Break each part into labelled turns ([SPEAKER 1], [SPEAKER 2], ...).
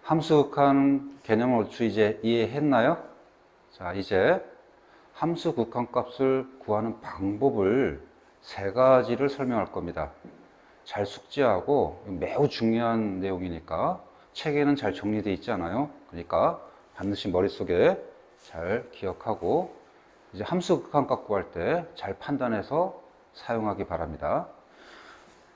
[SPEAKER 1] 함수 극한 개념을 얼추 이제 이해했나요? 자, 이제 함수 극한값을 구하는 방법을 세 가지를 설명할 겁니다. 잘 숙지하고 매우 중요한 내용이니까 책에는 잘 정리되어 있지 않아요. 그러니까 반드시 머릿속에 잘 기억하고 이제 함수 극한값 구할 때 잘 판단해서 사용하기 바랍니다.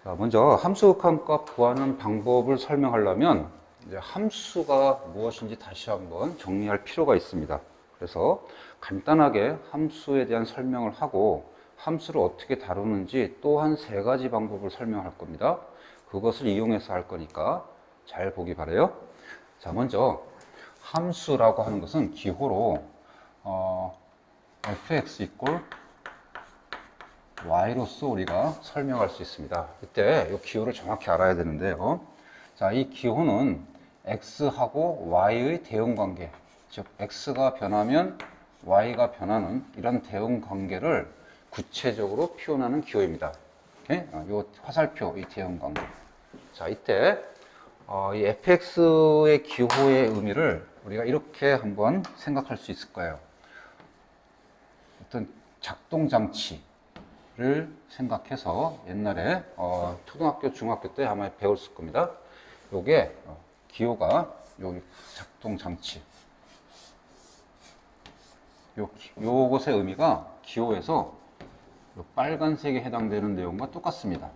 [SPEAKER 1] 자, 먼저 함수 극한값 구하는 방법을 설명하려면 이제 함수가 무엇인지 다시 한번 정리할 필요가 있습니다. 그래서 간단하게 함수에 대한 설명을 하고 함수를 어떻게 다루는지 또한 세 가지 방법을 설명할 겁니다. 그것을 이용해서 할 거니까 잘 보기 바라요. 자, 먼저 함수라고 하는 것은 기호로 fx y로서 우리가 설명할 수 있습니다. 이때 이 기호를 정확히 알아야 되는데요. 자, 이 기호는 x하고 y의 대응 관계, 즉 x가 변하면 y가 변하는 이런 대응 관계를 구체적으로 표현하는 기호입니다. 이 화살표, 이 대응 관계. 자, 이때 이 fx의 기호의 의미를 우리가 이렇게 한번 생각할 수 있을 거예요. 어떤 작동 장치를 생각해서 옛날에 초등학교, 중학교 때 아마 배웠을 겁니다. 요게 기호가 여기 작동 장치. 요것의 의미가 기호에서 요 빨간색에 해당되는 내용과 똑같습니다.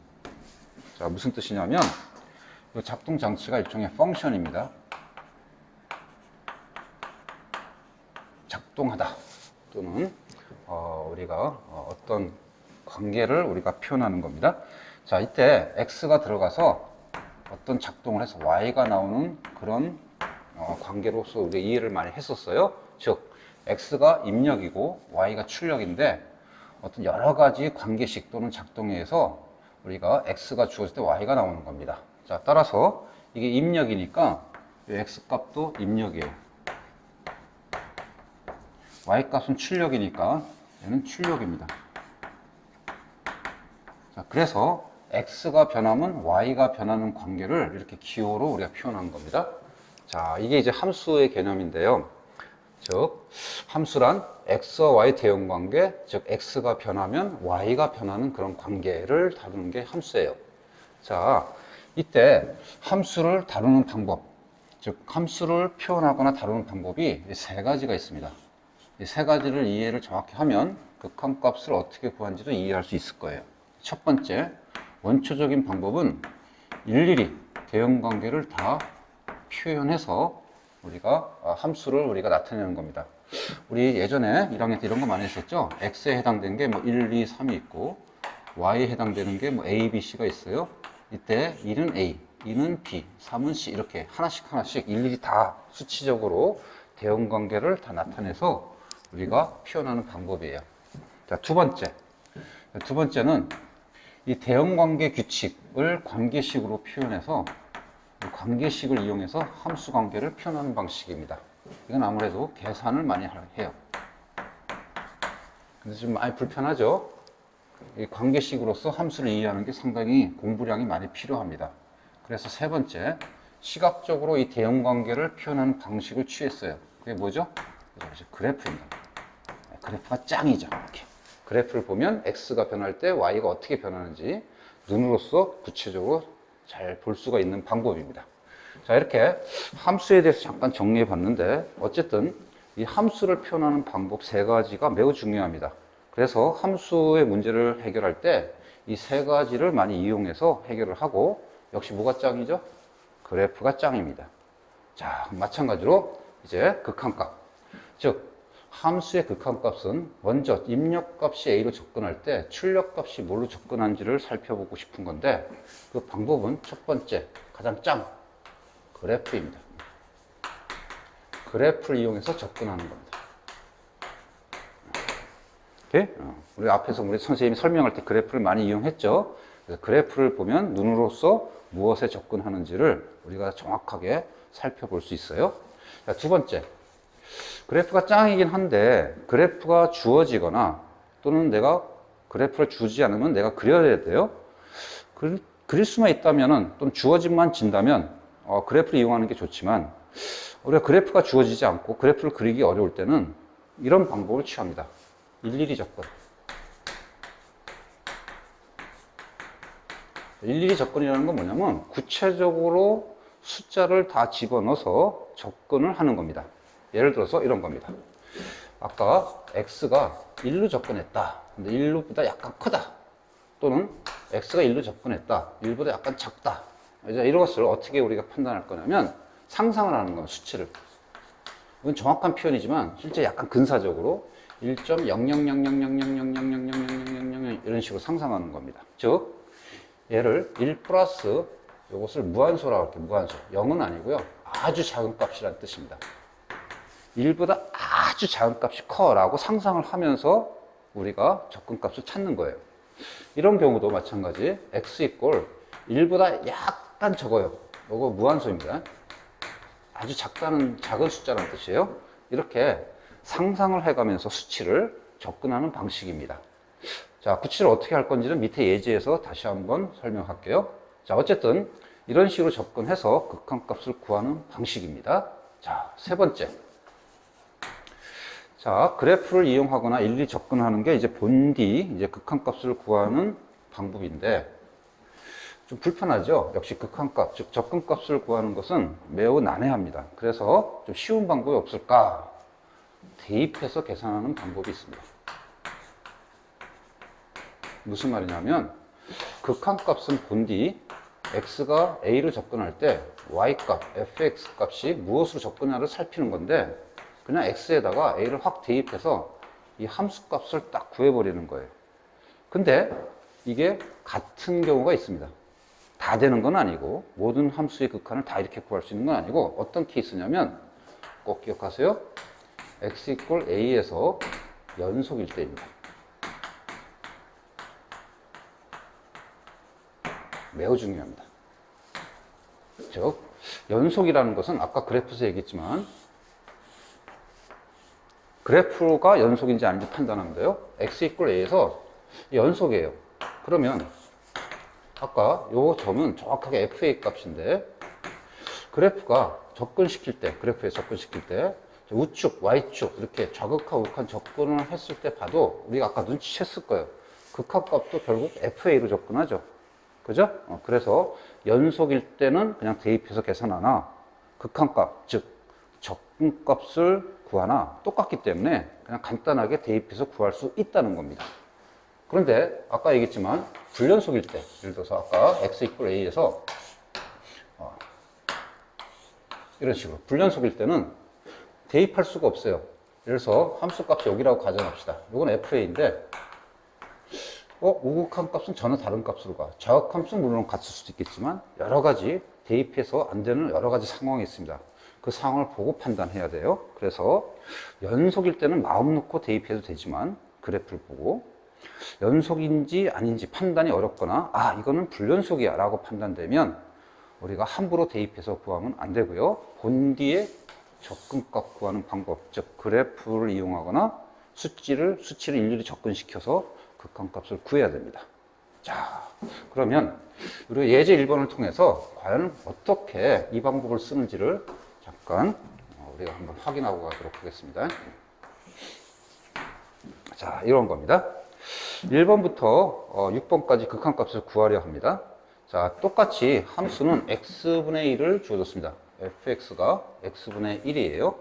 [SPEAKER 1] 자, 무슨 뜻이냐면 요 작동 장치가 일종의 펑션입니다. 작동하다 또는 우리가 어떤 관계를 우리가 표현하는 겁니다. 자, 이때 x가 들어가서 어떤 작동을 해서 y가 나오는 그런 관계로서 우리가 이해를 많이 했었어요. 즉 x가 입력이고 y가 출력인데 어떤 여러 가지 관계식 또는 작동에 의해서 우리가 x가 주어질 때 y가 나오는 겁니다. 자, 따라서 이게 입력이니까 이 x 값도 입력이에요. y 값은 출력이니까 얘는 출력입니다. 자, 그래서 x가 변하면 y가 변하는 관계를 이렇게 기호로 우리가 표현한 겁니다. 자, 이게 이제 함수의 개념인데요. 즉 함수란 x와 y 대응 관계, 즉 x가 변하면 y가 변하는 그런 관계를 다루는 게 함수예요. 자, 이때 함수를 다루는 방법, 즉 함수를 표현하거나 다루는 방법이 세 가지가 있습니다. 이 세 가지를 이해를 정확히 하면 극한값을 어떻게 구하는지도 이해할 수 있을 거예요. 첫 번째, 원초적인 방법은 일일이 대응 관계를 다 표현해서 우리가 함수를 우리가 나타내는 겁니다. 우리 예전에 1학년 때 이런 거 많이 했었죠. x에 해당되는 게 뭐 1, 2, 3이 있고 y에 해당되는 게 뭐 a, b, c가 있어요. 이때 1은 a, 2는 b, 3은 c 이렇게 하나씩 일일이 다 수치적으로 대응 관계를 다 나타내서 우리가 표현하는 방법이에요. 자, 두 번째는 이 대응 관계 규칙을 관계식으로 표현해서 관계식을 이용해서 함수 관계를 표현하는 방식입니다. 이건 아무래도 계산을 많이 해요. 근데 좀 많이 불편하죠? 이 관계식으로서 함수를 이해하는 게 상당히 공부량이 많이 필요합니다. 그래서 세 번째, 시각적으로 이 대응 관계를 표현하는 방식을 취했어요. 그게 뭐죠? 그래프입니다. 그래프가 짱이죠. 이렇게. 그래프를 보면 x가 변할 때 y가 어떻게 변하는지 눈으로서 구체적으로 잘 볼 수가 있는 방법입니다. 자, 이렇게 함수에 대해서 잠깐 정리해 봤는데 어쨌든 이 함수를 표현하는 방법 세 가지가 매우 중요합니다. 그래서 함수의 문제를 해결할 때 이 세 가지를 많이 이용해서 해결을 하고 역시 뭐가 짱이죠? 그래프가 짱입니다. 자, 마찬가지로 이제 극한값, 즉 함수의 극한값은 먼저 입력값이 a로 접근할 때 출력값이 뭘로 접근하는지를 살펴보고 싶은 건데 그 방법은 첫 번째, 가장 짱, 그래프입니다. 그래프를 이용해서 접근하는 겁니다. 오케이? 우리 앞에서 우리 선생님이 설명할 때 그래프를 많이 이용했죠. 그래서 그래프를 보면 눈으로서 무엇에 접근하는지를 우리가 정확하게 살펴볼 수 있어요. 자, 두 번째, 그래프가 짱이긴 한데 그래프가 주어지거나 또는 내가 그래프를 주지 않으면 내가 그려야 돼요. 그릴 수만 있다면 또는 주어진만 진다면 그래프를 이용하는 게 좋지만 우리가 그래프가 주어지지 않고 그래프를 그리기 어려울 때는 이런 방법을 취합니다. 일일이 접근. 일일이 접근이라는 건 뭐냐면 구체적으로 숫자를 다 집어넣어서 접근을 하는 겁니다. 예를 들어서 이런 겁니다. 아까 x가 1로 접근했다. 근데 1로보다 약간 크다. 또는 x가 1로 접근했다. 1보다 약간 작다. 이제 이것을 어떻게 우리가 판단할 거냐면 상상을 하는 거예요. 수치를. 이건 정확한 표현이지만 실제 약간 근사적으로 1.00000000000000 이런 식으로 상상하는 겁니다. 즉 얘를 1 플러스 이것을 무한소라고 할게요. 무한소. 0은 아니고요. 아주 작은 값이라는 뜻입니다. 1보다 아주 작은 값이 커 라고 상상을 하면서 우리가 접근값을 찾는 거예요. 이런 경우도 마찬가지 x 이꼴 1보다 약간 적어요. 이거 무한소입니다. 아주 작다는 작은 숫자라는 뜻이에요. 이렇게 상상을 해가면서 수치를 접근하는 방식입니다. 자, 구치를 어떻게 할 건지는 밑에 예제에서 다시 한번 설명할게요. 자, 어쨌든 이런 식으로 접근해서 극한값을 구하는 방식입니다. 자, 세 번째. 자, 그래프를 이용하거나 일일이 접근하는 게 이제 본디, 이제 극한값을 구하는 방법인데 좀 불편하죠? 역시 극한값, 즉 접근값을 구하는 것은 매우 난해합니다. 그래서 좀 쉬운 방법이 없을까? 대입해서 계산하는 방법이 있습니다. 무슨 말이냐면 극한값은 본디 x가 a로 접근할 때 y값, fx 값이 무엇으로 접근하를 살피는 건데 그냥 x에다가 a를 확 대입해서 이 함수 값을 딱 구해버리는 거예요. 근데 이게 같은 경우가 있습니다. 다 되는 건 아니고 모든 함수의 극한을 다 이렇게 구할 수 있는 건 아니고 어떤 케이스냐면 꼭 기억하세요. x 이꼴 a에서 연속일 때입니다. 매우 중요합니다. 즉 연속이라는 것은 아까 그래프에서 얘기했지만 그래프가 연속인지 아닌지 판단하는데요. x 이꼴 a에서 연속이에요. 그러면 아까 요 점은 정확하게 fa 값인데 그래프가 접근시킬 때, 그래프에 접근시킬 때 우측, y축 이렇게 좌극한 우극한 접근을 했을 때 봐도 우리가 아까 눈치챘을 거예요. 극한값도 결국 fa로 접근하죠. 그죠? 그래서 연속일 때는 그냥 대입해서 계산하나 극한값, 즉 접근값을 구하나 똑같기 때문에 그냥 간단하게 대입해서 구할 수 있다는 겁니다. 그런데 아까 얘기했지만 불연속일 때, 예를 들어서 아까 x 이퀄 a에서 이런 식으로 불연속일 때는 대입할 수가 없어요. 예를 들어서 함수값이 여기라고 가정합시다. 이건 fa인데 우극한 값은 전혀 다른 값으로 가. 좌극함수는 물론 같을 수도 있겠지만 여러 가지 대입해서 안 되는 여러 가지 상황이 있습니다. 그 상황을 보고 판단해야 돼요. 그래서 연속일 때는 마음 놓고 대입해도 되지만 그래프를 보고 연속인지 아닌지 판단이 어렵거나 이거는 불연속이야 라고 판단되면 우리가 함부로 대입해서 구하면 안 되고요. 본디의 접근값 구하는 방법, 즉 그래프를 이용하거나 수치를 일일이 접근시켜서 극한값을 구해야 됩니다. 자, 그러면 우리가 예제 1번을 통해서 과연 어떻게 이 방법을 쓰는지를 잠깐 우리가 한번 확인하고 가도록 하겠습니다. 자, 이런 겁니다. 1번부터 6번까지 극한값을 구하려 합니다. 자, 똑같이 함수는 x분의 1을 주어졌습니다. fx가 x분의 1이에요.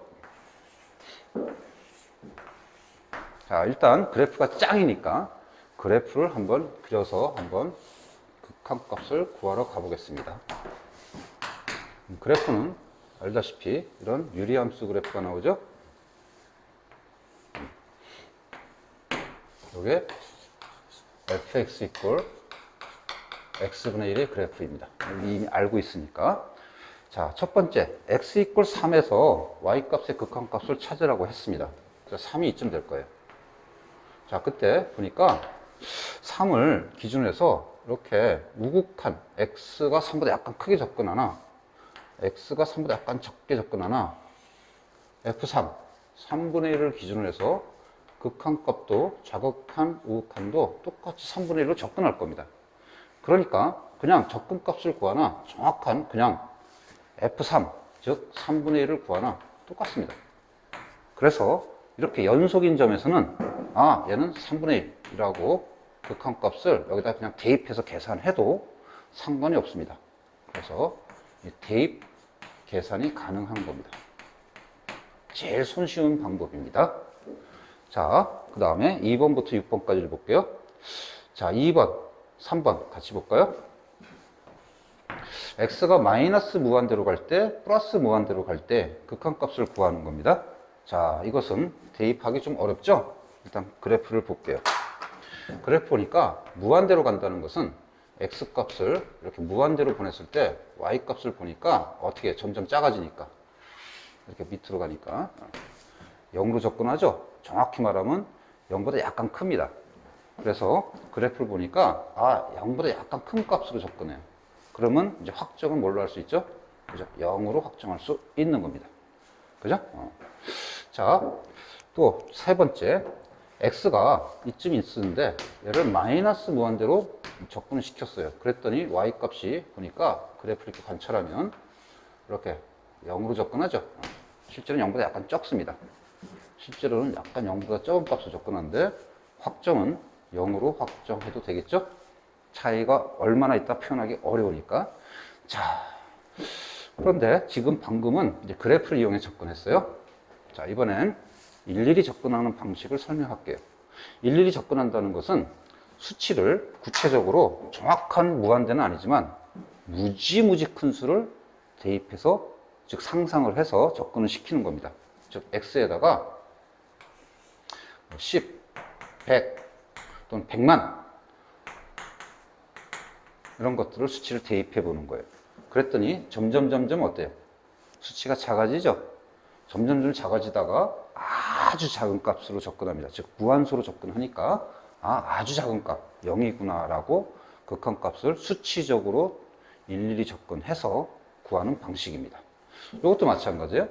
[SPEAKER 1] 자, 일단 그래프가 짱이니까 그래프를 한번 그려서 한번 극한값을 구하러 가보겠습니다. 그래프는 알다시피 이런 유리함수 그래프가 나오죠. 이게 fx 이꼴 x분의 1의 그래프입니다. 이미 알고 있으니까. 자, 첫 번째 x 이꼴 3에서 y값의 극한값을 찾으라고 했습니다. 그래서 3이 이쯤 될 거예요. 자, 그때 보니까 3을 기준으로 해서 이렇게 우극한 x가 3보다 약간 크게 접근하나 x가 3보다 약간 적게 접근하나 f3, 3분의 1을 기준으로 해서 극한값도 좌극한, 우극한도 똑같이 3분의 1로 접근할 겁니다. 그러니까 그냥 접근값을 구하나 정확한 그냥 f3, 즉 3분의 1을 구하나 똑같습니다. 그래서 이렇게 연속인 점에서는 얘는 3분의 1이라고 극한값을 여기다 그냥 대입해서 계산해도 상관이 없습니다. 그래서 이 대입 계산이 가능한 겁니다. 제일 손쉬운 방법입니다. 자, 그 다음에 2번부터 6번까지를 볼게요. 자, 2번, 3번 같이 볼까요? x가 마이너스 무한대로 갈 때, 플러스 무한대로 갈 때 극한값을 구하는 겁니다. 자, 이것은 대입하기 좀 어렵죠? 일단 그래프를 볼게요. 그래프 보니까 무한대로 간다는 것은 x값을 이렇게 무한대로 보냈을 때 y값을 보니까 어떻게 점점 작아지니까 이렇게 밑으로 가니까 0으로 접근하죠? 정확히 말하면 0보다 약간 큽니다. 그래서 그래프를 보니까 0보다 약간 큰 값으로 접근해요. 그러면 이제 확정은 뭘로 할 수 있죠? 그죠? 0으로 확정할 수 있는 겁니다. 그죠? 자, 또 세 번째. x가 이쯤 있었는데 얘를 마이너스 무한대로 접근을 시켰어요. 그랬더니 y값이 보니까 그래프를 이렇게 관찰하면 이렇게 0으로 접근하죠. 실제로는 0보다 약간 적습니다. 실제로는 약간 0보다 적은 값으로 접근하는데 확정은 0으로 확정해도 되겠죠? 차이가 얼마나 있다 표현하기 어려우니까. 자, 그런데 지금 방금은 이제 그래프를 이용해 접근했어요. 자, 이번엔 일일이 접근하는 방식을 설명할게요. 일일이 접근한다는 것은 수치를 구체적으로 정확한 무한대는 아니지만 무지무지 큰 수를 대입해서, 즉 상상을 해서 접근을 시키는 겁니다. 즉 x에다가 10, 100 또는 100만 이런 것들을 수치를 대입해 보는 거예요. 그랬더니 점점 어때요? 수치가 작아지죠? 점점 작아지다가 아주 작은 값으로 접근합니다. 즉 무한수로 접근하니까 아주 작은 값 0이구나 라고 극한값을 수치적으로 일일이 접근해서 구하는 방식입니다. 이것도 마찬가지예요.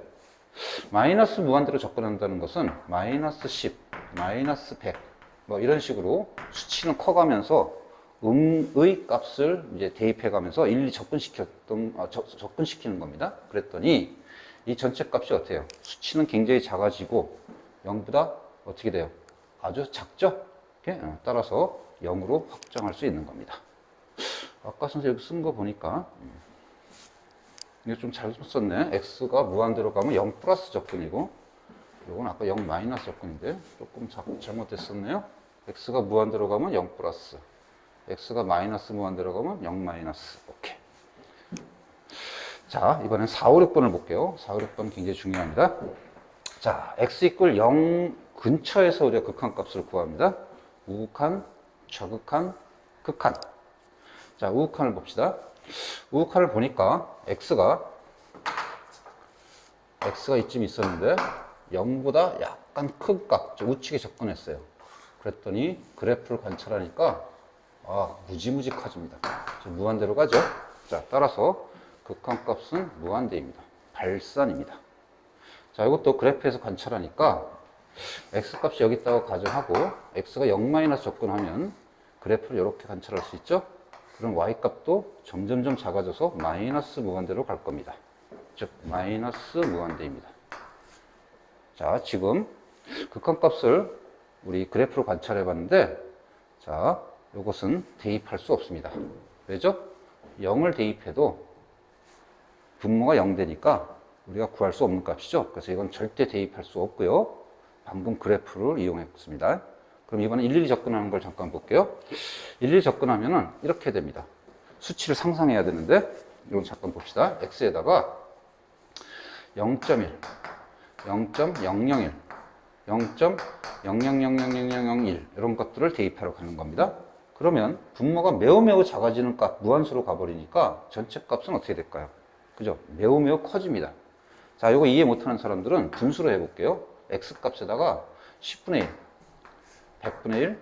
[SPEAKER 1] 마이너스 무한대로 접근한다는 것은 마이너스 10, 마이너스 100 뭐 이런 식으로 수치는 커가면서 의 값을 이제 대입해 가면서 일일이 접근시키는 겁니다. 그랬더니 이 전체 값이 어때요? 수치는 굉장히 작아지고 0보다 어떻게 돼요? 아주 작죠? 따라서 0으로 확정할 수 있는 겁니다. 아까 선생님 여기 쓴 거 보니까 이거 좀 잘 썼네. x가 무한대로 가면 0 플러스 접근이고 이건 아까 0 마이너스 접근인데 조금 잘못됐었네요. x가 무한대로 가면 0 플러스, x가 마이너스 무한대로 가면 0 마이너스. 오케이. 자, 이번엔 4, 5, 6번을 볼게요. 4, 5, 6번 굉장히 중요합니다. 자, x 이퀄 0 근처에서 우리가 극한값을 구합니다. 우극한, 좌극한, 극한. 자, 우극한을 봅시다. 우극한을 보니까 x가 이쯤 있었는데 0보다 약간 큰 값, 우측에 접근했어요. 그랬더니 그래프를 관찰하니까 무지무지 커집니다. 무한대로 가죠. 자, 따라서 극한값은 무한대입니다. 발산입니다. 자, 이것도 그래프에서 관찰하니까 x값이 여기 있다고 가정하고 x가 0 접근하면 그래프를 이렇게 관찰할 수 있죠. 그럼 y값도 점점 작아져서 마이너스 무한대로 갈 겁니다. 즉 마이너스 무한대입니다. 자, 지금 극한값을 우리 그래프로 관찰해 봤는데, 자, 이것은 대입할 수 없습니다. 왜죠? 0을 대입해도 분모가 0 되니까 우리가 구할 수 없는 값이죠. 그래서 이건 절대 대입할 수 없고요. 방금 그래프를 이용했습니다. 그럼 이번에 일일이 접근하는 걸 잠깐 볼게요. 일일이 접근하면은 이렇게 됩니다. 수치를 상상해야 되는데, 이건 잠깐 봅시다. x에다가 0.1, 0.001, 0.0000001 이런 것들을 대입하러 가는 겁니다. 그러면 분모가 매우 작아지는 값, 무한수로 가버리니까 전체 값은 어떻게 될까요? 그죠? 매우 커집니다. 자, 이거 이해 못하는 사람들은 분수로 해볼게요. x값에다가 10분의 1, 100분의 1,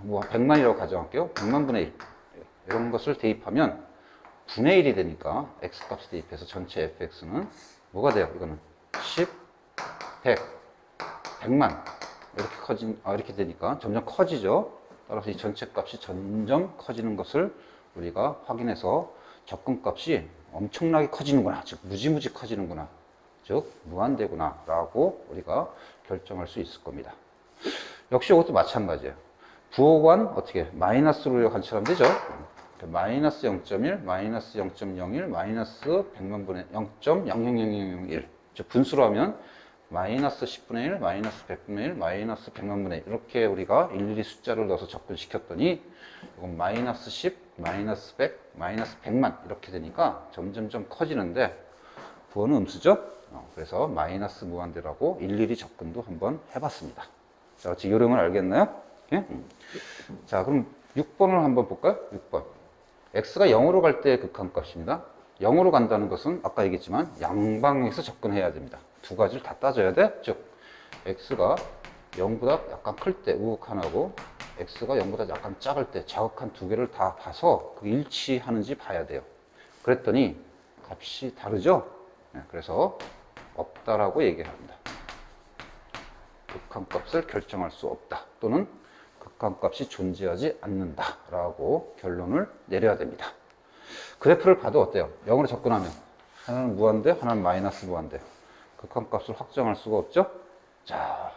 [SPEAKER 1] 100만이라고 가정할게요. 100만분의 1 이런 것을 대입하면 분의 1이 되니까 x값을 대입해서 전체 fx는 뭐가 돼요? 이거는 10, 100, 100만 이렇게 되니까 점점 커지죠. 따라서 이 전체 값이 점점 커지는 것을 우리가 확인해서 접근값이 엄청나게 커지는구나, 즉 무지무지 커지는구나, 즉 무한대구나 라고 우리가 결정할 수 있을 겁니다. 역시 이것도 마찬가지예요. 부호관 어떻게 마이너스로 관찰하면 되죠. 마이너스 0.1, 마이너스 0.01, 마이너스 100만 분의 0.000001, 즉 분수로 하면 마이너스 10분의 1, 마이너스 100분의 1, 마이너스 100만 분의 1, 이렇게 우리가 일일이 숫자를 넣어서 접근시켰더니 이건 마이너스 10, 마이너스 100, 마이너스 100만 이렇게 되니까 점점점 커지는데 부호는 음수죠. 그래서 마이너스 무한대라고 일일이 접근도 한번 해봤습니다. 자, 지금 요령을 알겠나요? 예? 자, 그럼 6번을 한번 볼까요? 6번. x가 0으로 갈 때의 극한값입니다. 0으로 간다는 것은 아까 얘기했지만 양방향에서 접근해야 됩니다. 두 가지를 다 따져야 돼. 즉 x가 0보다 약간 클 때 우극한하고 x가 0보다 약간 작을 때 자극한 두 개를 다 봐서 그 일치하는지 봐야 돼요. 그랬더니 값이 다르죠? 네, 그래서 없다라고 얘기합니다. 극한값을 결정할 수 없다, 또는 극한값이 존재하지 않는다 라고 결론을 내려야 됩니다. 그래프를 봐도 어때요? 0으로 접근하면 하나는 무한대, 하나는 마이너스 무한대. 극한값을 확정할 수가 없죠? 자,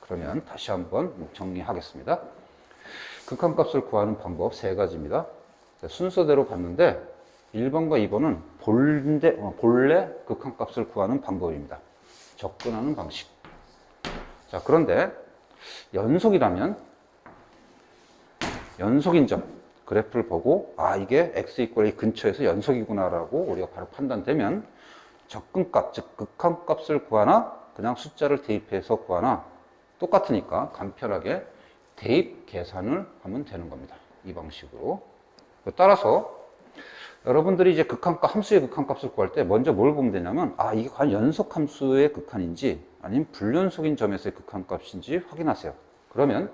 [SPEAKER 1] 그러면 다시 한번 정리하겠습니다. 극한값을 구하는 방법 세 가지입니다. 순서대로 봤는데 1번과 2번은 본래 극한값을 구하는 방법입니다. 접근하는 방식. 자, 그런데 연속이라면 연속인 점, 그래프를 보고 아, 이게 x 이퀄 A 근처에서 연속이구나 라고 우리가 바로 판단되면 접근값, 즉 극한값을 구하나 그냥 숫자를 대입해서 구하나 똑같으니까 간편하게 대입 계산을 하면 되는 겁니다. 이 방식으로. 따라서 여러분들이 이제 극한값, 함수의 극한값을 구할 때 먼저 뭘 보면 되냐면 아, 이게 과연 연속 함수의 극한인지 아니면 불연속인 점에서의 극한값인지 확인하세요. 그러면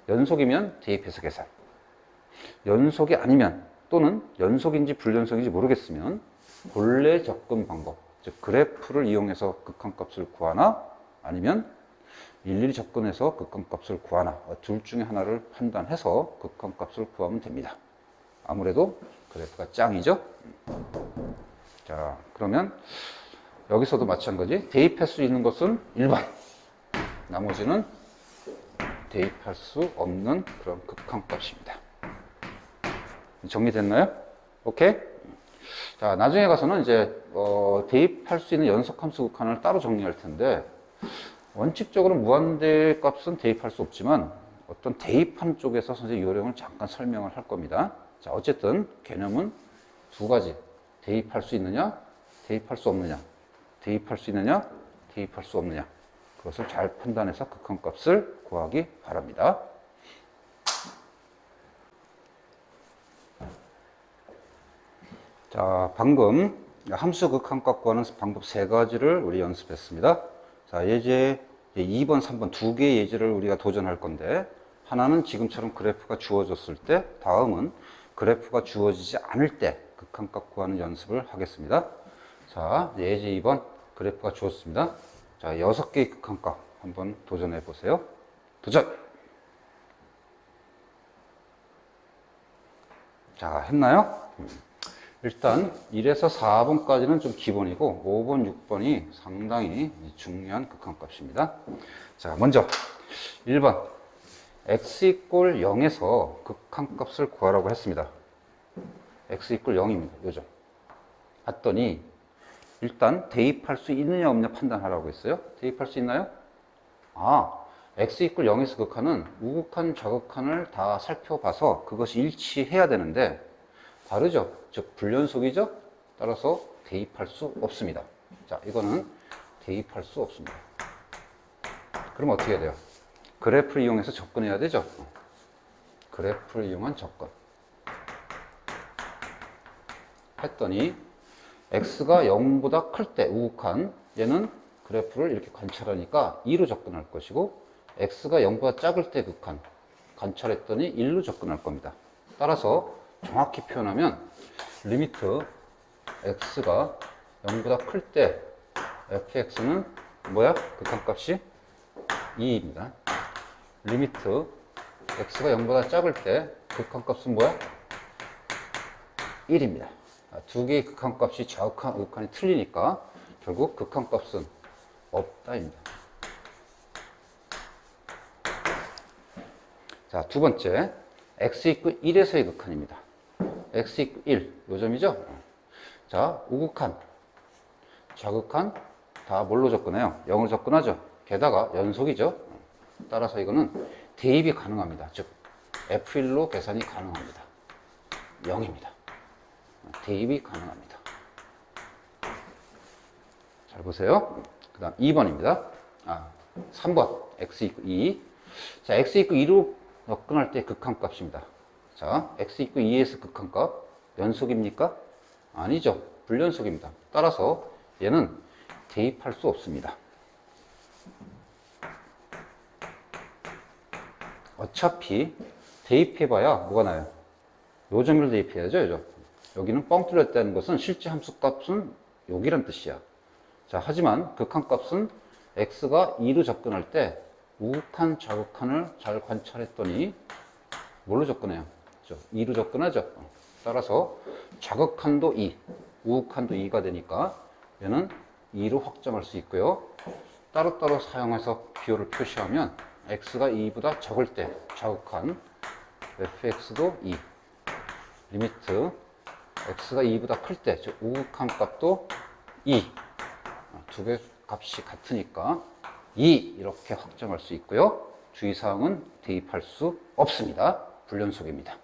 [SPEAKER 1] 연속이면 대입해서 계산, 연속이 아니면 또는 연속인지 불연속인지 모르겠으면 본래 접근 방법, 즉 그래프를 이용해서 극한값을 구하나 아니면 일일이 접근해서 극한값을 구하나 둘 중에 하나를 판단해서 극한값을 구하면 됩니다. 아무래도 그래프가 짱이죠. 자, 그러면 여기서도 마찬가지. 대입할 수 있는 것은 1번, 나머지는 대입할 수 없는 그런 극한값입니다. 정리됐나요? 오케이? 자, 나중에 가서는 이제 대입할 수 있는 연속함수 극한을 따로 정리할 텐데 원칙적으로 무한대 값은 대입할 수 없지만 어떤 대입하는 쪽에서 선생님 요령을 잠깐 설명을 할 겁니다. 자, 어쨌든 개념은 두 가지. 대입할 수 있느냐, 대입할 수 없느냐. 대입할 수 있느냐, 대입할 수 없느냐. 그것을 잘 판단해서 극한값을 구하기 바랍니다. 자, 방금 함수 극한값 구하는 방법 세 가지를 우리 연습했습니다. 자, 예제 2번, 3번 두 개의 예제를 우리가 도전할 건데 하나는 지금처럼 그래프가 주어졌을 때, 다음은 그래프가 주어지지 않을 때 극한값 구하는 연습을 하겠습니다. 자, 예제 2번 그래프가 주어졌습니다. 자, 6개의 극한값 한번 도전해 보세요. 도전! 자, 했나요? 일단 1에서 4번까지는 좀 기본이고 5번, 6번이 상당히 중요한 극한값입니다. 자, 먼저 1번 x 이꼴 0에서 극한값을 구하라고 했습니다. x 이꼴 0입니다. 요즘 봤더니 일단 대입할 수 있느냐 없느냐 판단하라고 했어요. 대입할 수 있나요? 아, x 이꼴 0에서 극한은 우극한, 좌극한을 다 살펴봐서 그것이 일치해야 되는데 다르죠. 즉 불연속이죠. 따라서 대입할 수 없습니다. 자, 이거는 대입할 수 없습니다. 그럼 어떻게 해야 돼요? 그래프를 이용해서 접근해야 되죠. 그래프를 이용한 접근 했더니 x가 0보다 클 때 우극한, 얘는 그래프를 이렇게 관찰하니까 2로 접근할 것이고 x가 0보다 작을 때 극한 관찰했더니 1로 접근할 겁니다. 따라서 정확히 표현하면 리미트 x가 0보다 클 때 fx는 뭐야? 극한값이 2입니다. 리미트 x가 0보다 작을 때 극한값은 뭐야? 1입니다. 두 개의 극한값이 좌극한, 우극한이 틀리니까 결국 극한값은 없다입니다. 자, 두 번째, x 이퀄 1에서의 극한입니다. x 이퀄 1, 요 점이죠? 자, 우극한, 좌극한 다 뭘로 접근해요? 0으로 접근하죠? 게다가 연속이죠? 따라서 이거는 대입이 가능합니다. 즉, F1로 계산이 가능합니다. 0입니다. 대입이 가능합니다. 잘 보세요. 그 다음 2번입니다. 3번. x 이퀄 2. 자, x 이퀄 2로 접근할 때 극한값입니다. 자, x 이퀄 2에서 극한값 연속입니까? 아니죠. 불연속입니다. 따라서 얘는 대입할 수 없습니다. 어차피 대입해봐야 뭐가 나요? 요 점을 대입해야죠. 요점. 여기는 뻥 뚫렸다는 것은 실제 함수 값은 여기란 뜻이야. 자, 하지만 극한값은 x가 2로 접근할 때 우극한, 좌극한을 잘 관찰했더니 뭘로 접근해요? 2로 접근하죠. 따라서 좌극한도 2, 우극한도 2가 되니까 얘는 2로 확정할 수 있고요. 따로따로 사용해서 비율을 표시하면 x가 2보다 적을 때 좌극한 fx도 2, 리미트 x가 2보다 클 때 즉 우극한 값도 2, 두 개 값이 같으니까 2 이렇게 확정할 수 있고요. 주의사항은 대입할 수 없습니다. 불연속입니다.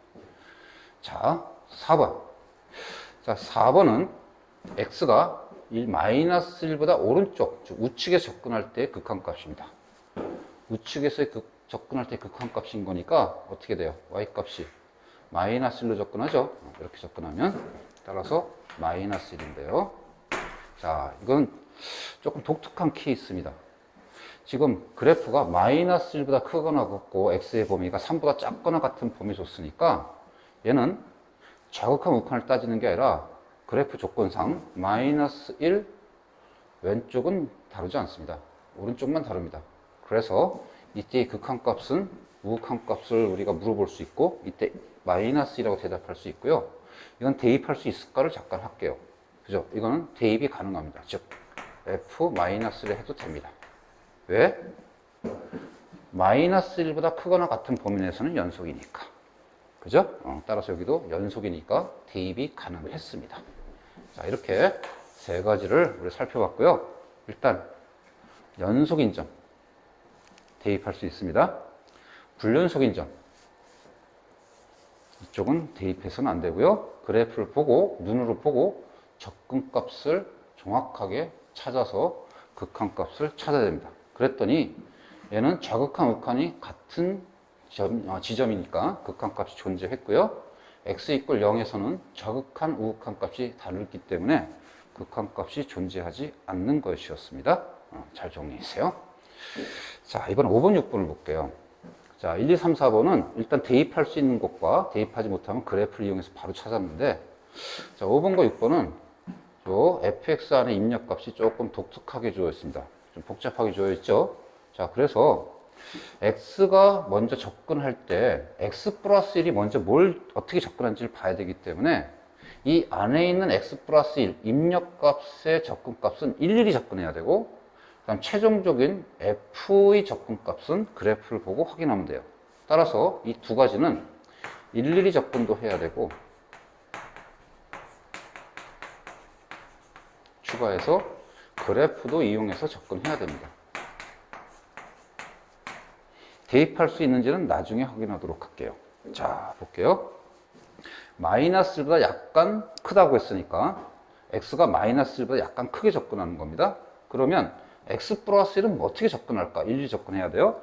[SPEAKER 1] 자, 4번. 자, 4번은 x가 1-1보다 오른쪽, 즉 우측에서 접근할 때 극한값입니다. 우측에서 접근할 때 극한값인 거니까 어떻게 돼요? y값이 -1로 접근하죠. 이렇게 접근하면 따라서 -1인데요. 자, 이건 조금 독특한 케이스입니다. 지금 그래프가 -1보다 크거나 같고 x의 범위가 3보다 작거나 같은 범위 줬으니까 얘는 좌극한 우극한을 따지는 게 아니라 그래프 조건상 -1 왼쪽은 다르지 않습니다. 오른쪽만 다릅니다. 그래서 이때의 극한값은 우극한값을 우리가 물어볼 수 있고 이때 -2라고 대답할 수 있고요. 이건 대입할 수 있을까를 잠깐 할게요. 그죠? 이거는 대입이 가능합니다. 즉 f-를 해도 됩니다. 왜? -1보다 크거나 같은 범위 내에서는 연속이니까. 그죠? 따라서 여기도 연속이니까 대입이 가능했습니다. 자, 이렇게 세 가지를 우리 살펴봤고요. 일단 연속인 점 대입할 수 있습니다. 불연속인 점 이쪽은 대입해서는 안 되고요. 그래프를 보고 눈으로 보고 접근값을 정확하게 찾아서 극한값을 찾아야 됩니다. 그랬더니 얘는 좌극한 우극한이 같은 지점이니까 극한값이 존재했고요. x 이퀄 0에서는 좌극한 우극한 값이 다르기 때문에 극한값이 존재하지 않는 것이었습니다. 잘 정리해주세요. 자, 이번 5번, 6번을 볼게요. 자, 1, 2, 3, 4번은 일단 대입할 수 있는 곳과 대입하지 못하면 그래프를 이용해서 바로 찾았는데, 자, 5번과 6번은 요 fx 안에 입력값이 조금 독특하게 주어 있습니다. 좀 복잡하게 주어 있죠. 자, 그래서 x가 먼저 접근할 때 x 플러스 1이 먼저 뭘 어떻게 접근하는지를 봐야 되기 때문에 이 안에 있는 x 플러스 1 입력값의 접근값은 일일이 접근해야 되고, 그다음 최종적인 f의 접근값은 그래프를 보고 확인하면 돼요. 따라서 이 두 가지는 일일이 접근도 해야 되고 추가해서 그래프도 이용해서 접근해야 됩니다. 대입할 수 있는지는 나중에 확인하도록 할게요. 자, 볼게요. -1보다 약간 크다고 했으니까 x가 -1보다 약간 크게 접근하는 겁니다. 그러면 x 플러스 1은 어떻게 접근할까? 일일이 접근해야 돼요.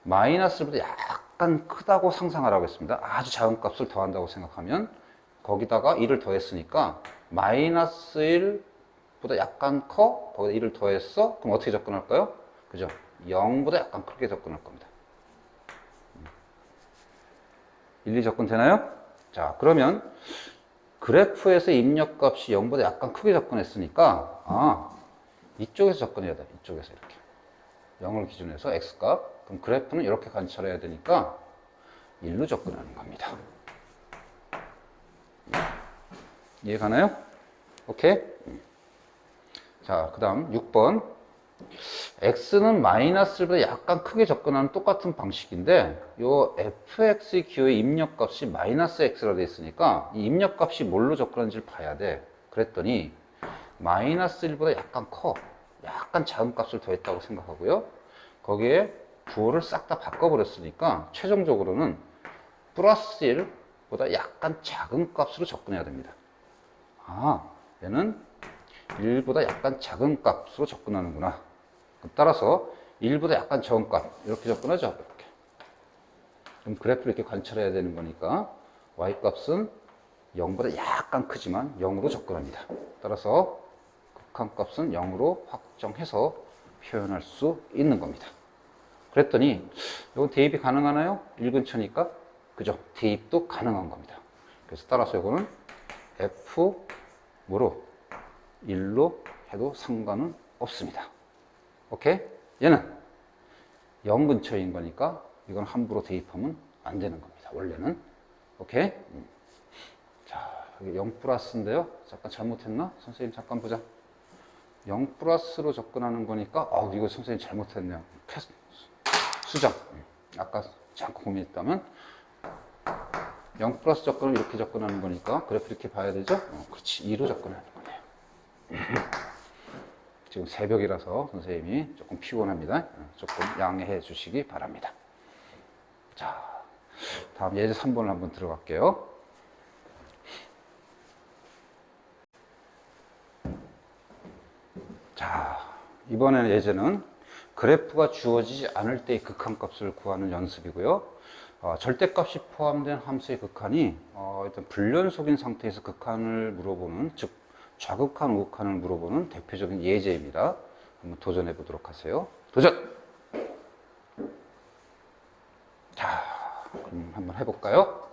[SPEAKER 1] -1보다 약간 크다고 상상하라고 했습니다. 아주 작은 값을 더한다고 생각하면 거기다가 1을 더했으니까 -1보다 약간 커? 거기다 1을 더했어? 그럼 어떻게 접근할까요? 그죠? 0보다 약간 크게 접근할 겁니다. 일일이 접근되나요? 자, 그러면 그래프에서 입력값이 0보다 약간 크게 접근했으니까 이쪽에서 접근해야 돼. 이쪽에서 이렇게 0을 기준으로 해서 x값. 그럼 그래프는 이렇게 관찰해야 되니까 1로 접근하는 겁니다. 이해 가나요? 오케이? 자, 그 다음 6번. x는 마이너스 1보다 약간 크게 접근하는 똑같은 방식인데 요 fx의 기호의 입력값이 마이너스 x라 되어 있으니까 이 입력값이 뭘로 접근하는지를 봐야 돼. 그랬더니 마이너스 1보다 약간 커. 약간 작은 값을 더했다고 생각하고요. 거기에 부호를 싹 다 바꿔버렸으니까 최종적으로는 플러스 1보다 약간 작은 값으로 접근해야 됩니다. 아, 얘는 1보다 약간 작은 값으로 접근하는구나. 따라서 1보다 약간 적은 값 이렇게 접근하죠. 이렇게. 그럼 그래프를 이렇게 관찰해야 되는 거니까 y값은 0보다 약간 크지만 0으로 접근합니다. 따라서 극한값은 0으로 확정해서 표현할 수 있는 겁니다. 그랬더니 이건 대입이 가능하나요? 1 근처니까 그죠? 대입도 가능한 겁니다. 그래서 따라서 이거는 f 뭐로 1로 해도 상관은 없습니다. 오케이? 얘는 0 근처인 거니까 이건 함부로 대입하면 안 되는 겁니다. 원래는. 오케이? 자, 여기 0 플러스인데요. 잠깐 잘못했나? 선생님 잠깐 보자. 0 플러스로 접근하는 거니까 이거 선생님 잘못했네요. 수정. 아까 잠깐 고민했다면 0 플러스 접근은 이렇게 접근하는 거니까 그래프 이렇게 봐야 되죠? 그렇지. 2로 접근하는 거네요. 지금 새벽이라서 선생님이 조금 피곤합니다. 조금 양해해 주시기 바랍니다. 자, 다음 예제 3번을 한번 들어갈게요. 자, 이번에는 예제는 그래프가 주어지지 않을 때의 극한값을 구하는 연습이고요. 절대값이 포함된 함수의 극한이 일단 불연속인 상태에서 극한을 물어보는, 즉 좌극한, 우극한을 물어보는 대표적인 예제입니다. 한번 도전해 보도록 하세요. 도전! 자, 그럼 한번 해볼까요?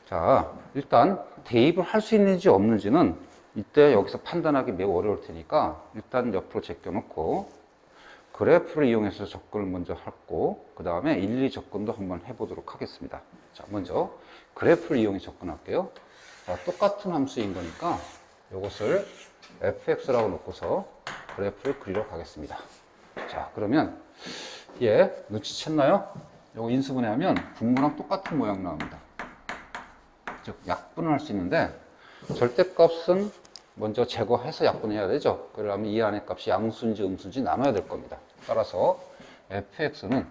[SPEAKER 1] 자, 일단 대입을 할 수 있는지 없는지는 이때 여기서 판단하기 매우 어려울 테니까 일단 옆으로 제껴놓고 그래프를 이용해서 접근을 먼저 하고 그 다음에 일일이 접근도 한번 해보도록 하겠습니다. 자, 먼저 그래프를 이용해 접근할게요. 자, 똑같은 함수인 거니까 이것을 fx라고 놓고서 그래프를 그리러 가겠습니다. 자, 그러면 얘 눈치챘나요? 이거 인수분해하면 분모랑 똑같은 모양 나옵니다. 즉 약분을 할 수 있는데 절대값은 먼저 제거해서 약분해야 되죠. 그러려면 이 안의 값이 양수인지 음수인지 나눠야 될 겁니다. 따라서 fx는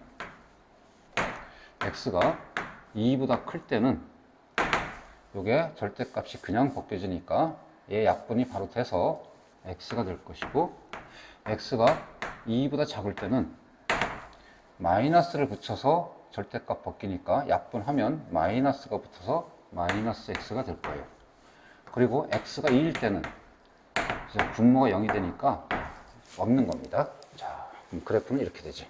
[SPEAKER 1] x가 2보다 클 때는 이게 절대값이 그냥 벗겨지니까 얘 약분이 바로 돼서 x가 될 것이고 x가 2보다 작을 때는 마이너스를 붙여서 절대값 벗기니까 약분하면 마이너스가 붙어서 마이너스 x가 될 거예요. 그리고 x가 2일 때는 분모가 0이 되니까 없는 겁니다. 자, 그럼 그래프는 이렇게 되지.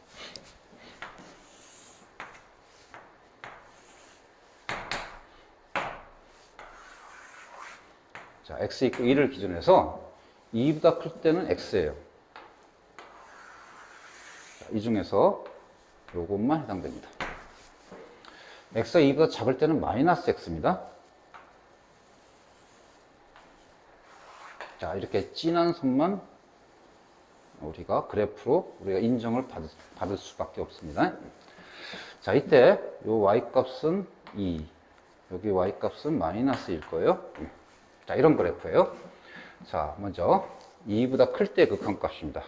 [SPEAKER 1] 자, x = 1을 기준해서 2보다 클 때는 x예요. 자, 이 중에서 요것만 해당됩니다. x가 2보다 작을 때는 마이너스 x입니다. 자, 이렇게 진한 선만 우리가 그래프로 우리가 인정을 받을 수밖에 없습니다. 자, 이때 요 y값은 2, 여기 y값은 마이너스일 거예요. 자, 이런 그래프예요. 자, 먼저 2보다 클 때의 극한값입니다.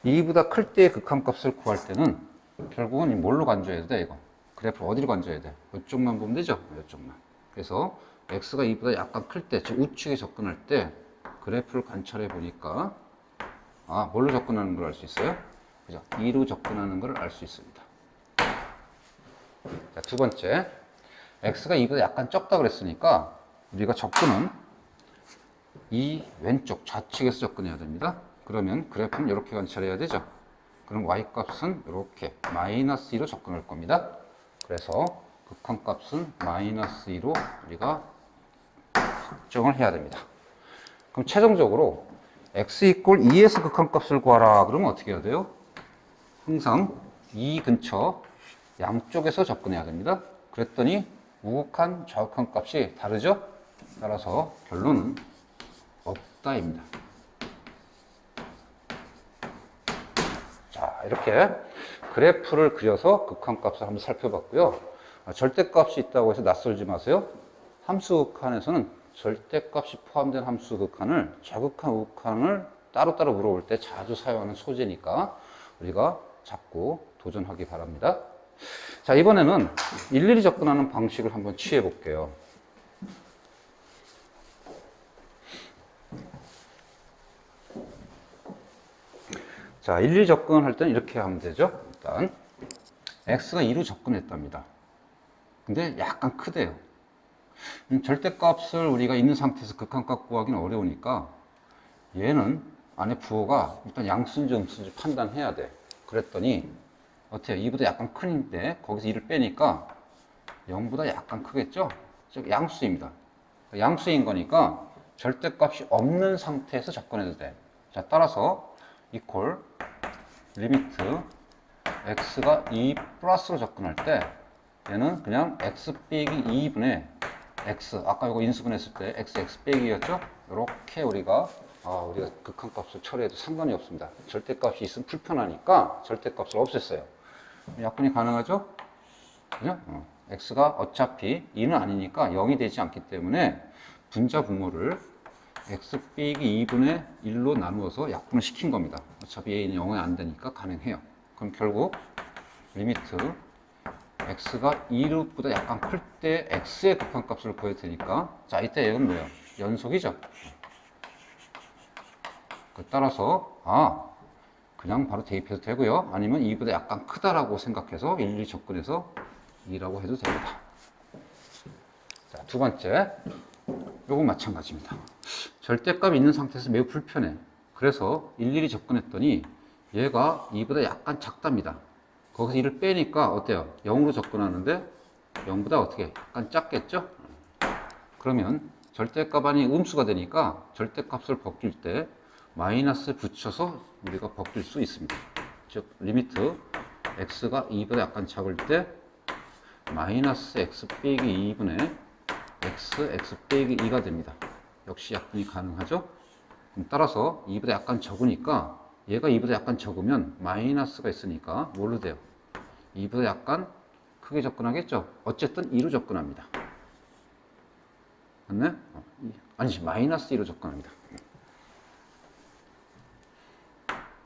[SPEAKER 1] 2보다 클 때의 극한값을 구할 때는 결국은 뭘로 간주해야 돼, 이거? 그래프를 어디로 간주해야 돼? 이쪽만 보면 되죠? 이쪽만. 그래서 x가 2보다 약간 클 때, 즉 우측에 접근할 때 그래프를 관찰해 보니까 뭘로 접근하는 걸 알 수 있어요? 그죠? 2로 접근하는 걸 알 수 있습니다. 자, 두 번째, x가 2보다 약간 적다 그랬으니까 우리가 접근은 이 왼쪽 좌측에서 접근해야 됩니다. 그러면 그래프는 이렇게 관찰해야 되죠. 그럼 y값은 이렇게 마이너스 2로 접근할 겁니다. 그래서 극한값은 마이너스 2로 우리가 확정을 해야 됩니다. 그럼 최종적으로 x = 2에서 극한값을 구하라. 그러면 어떻게 해야 돼요? 항상 2 근처 양쪽에서 접근해야 됩니다. 그랬더니 우극한, 좌극한 값이 다르죠? 따라서 결론은 없다입니다. 자, 이렇게 그래프를 그려서 극한값을 한번 살펴봤고요. 절대값이 있다고 해서 낯설지 마세요. 함수 극한에서는 절대값이 포함된 함수 극한을 좌극한, 우극한을 따로따로 물어볼 때 자주 사용하는 소재니까 우리가 자꾸 도전하기 바랍니다. 자, 이번에는 일일이 접근하는 방식을 한번 취해 볼게요. 자, 일일이 접근할 때는 이렇게 하면 되죠. 일단 x가 2로 접근했답니다. 근데 약간 크대요. 절대값을 우리가 있는 상태에서 극한값 구하기는 어려우니까 얘는 안에 부호가 일단 양수인지 음수인지 판단해야 돼. 그랬더니 어때요? 2보다 약간 큰인데 거기서 2를 빼니까 0보다 약간 크겠죠? 즉 양수입니다. 양수인 거니까 절대값이 없는 상태에서 접근해도 돼. 자, 따라서 이퀄 리미트 x가 2 플러스로 접근할 때 얘는 그냥 x 빼기 2분의 x, 아까 이거 인수분했을 때 x 빼기였죠? 이렇게 우리가 극한값을 처리해도 상관이 없습니다. 절대값이 있으면 불편하니까 절대값을 없앴어요. 약분이 가능하죠? 그죠? x가 어차피 2는 아니니까 0이 되지 않기 때문에 분자 분모를 x 빼기 2분의 1로 나누어서 약분을 시킨 겁니다. 어차피 a는 0이 안 되니까 가능해요. 그럼 결국 리미트 x가 2루보다 약간 클 때 x의 극한값을 구해야 되니까 자, 이때 얘는 뭐예요? 연속이죠? 따라서 그냥 바로 대입해도 되고요. 아니면 2보다 약간 크다라고 생각해서 일일이 접근해서 2라고 해도 됩니다. 자, 두 번째, 요건 마찬가지입니다. 절대값이 있는 상태에서 매우 불편해. 그래서 일일이 접근했더니 얘가 2보다 약간 작답니다. 거기서 2를 빼니까 어때요? 0으로 접근하는데 0보다 어떻게? 약간 작겠죠? 그러면 절대값 아니 음수가 되니까 절대값을 벗길 때 마이너스 붙여서 우리가 벗길 수 있습니다. 즉 리미트 x가 2보다 약간 작을 때 마이너스 x 빼기 2분의 x 빼기 2가 됩니다. 역시 약분이 가능하죠? 그럼 따라서 2보다 약간 적으니까 얘가 2보다 약간 적으면 마이너스가 있으니까 뭘로 돼요? 2보다 약간 크게 접근하겠죠? 어쨌든 2로 접근합니다. 맞네? 아니지, 마이너스 2로 접근합니다.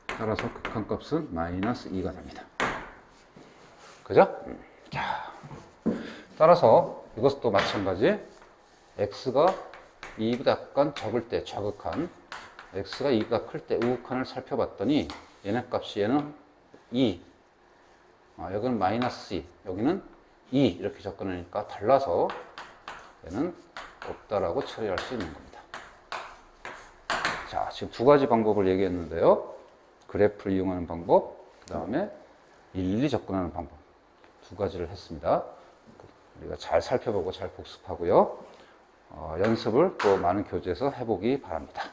[SPEAKER 1] 따라서 극한값은 마이너스 2가 됩니다. 그죠? 자, 따라서 이것도 마찬가지. x가 2보다 약간 적을 때 좌극한, x가 2보다 클 때 우극한을 살펴봤더니 얘네 값이 얘는 2, 여기는 마이너스 2, 여기는 2 이렇게 접근하니까 달라서 얘는 없다라고 처리할 수 있는 겁니다. 자, 지금 두 가지 방법을 얘기했는데요. 그래프를 이용하는 방법, 그 다음에 일일이 접근하는 방법, 두 가지를 했습니다. 우리가 잘 살펴보고 잘 복습하고요. 연습을 또 많은 교재에서 해보기 바랍니다.